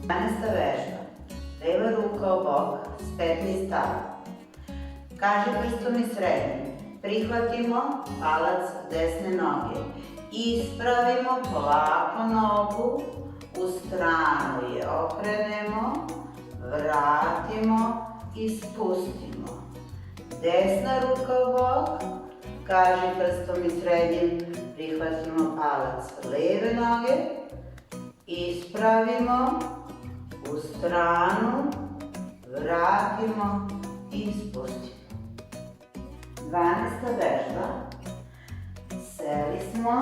12. vežba. Leva ruka u bok, stepni stav. Kaži prstom i srednjim. Prihvatimo palac desne noge. Ispravimo polako nogu, u stranu je okrenemo, vratimo i spustimo. Desna ruka u bok, kaži prstom i srednjim, prihvatimo palac leve noge, ispravimo, u stranu, vratimo i spustimo. 12. vežba. Seli smo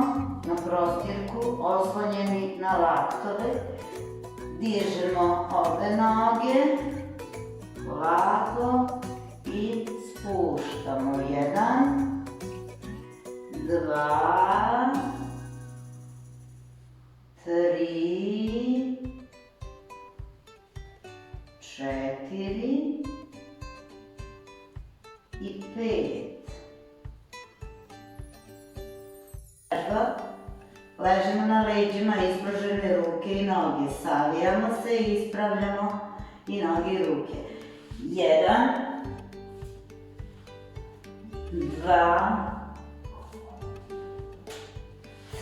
na prostirku, oslonjeni na laktove. Dižemo obe noge, polako i spuštamo. 1, 2, 3, 4 i 5. Ležimo na leđima, ispružene ruke i noge. Savijamo se i ispravljamo i noge i ruke. 1, 2,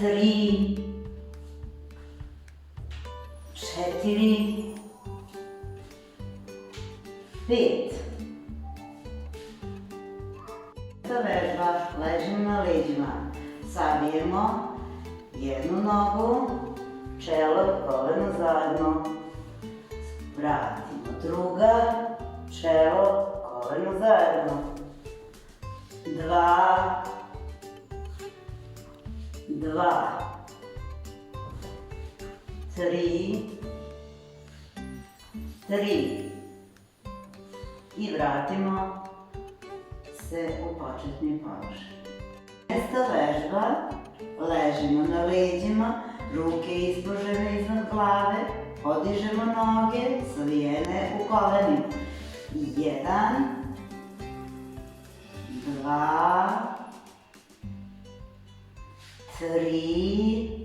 3, 4, 5. Vežba, ležimo na leđima. Savijemo jednu nogu, čelo i koleno zajedno. Vratimo. Druga, čelo, koleno zajedno. 2, 3, i vratimo se u početni položaj. 13. vežba. Ležimo na leđima, ruke ispružene iznad glave, podižemo noge, savijene u kolenima. 1, 2, 3,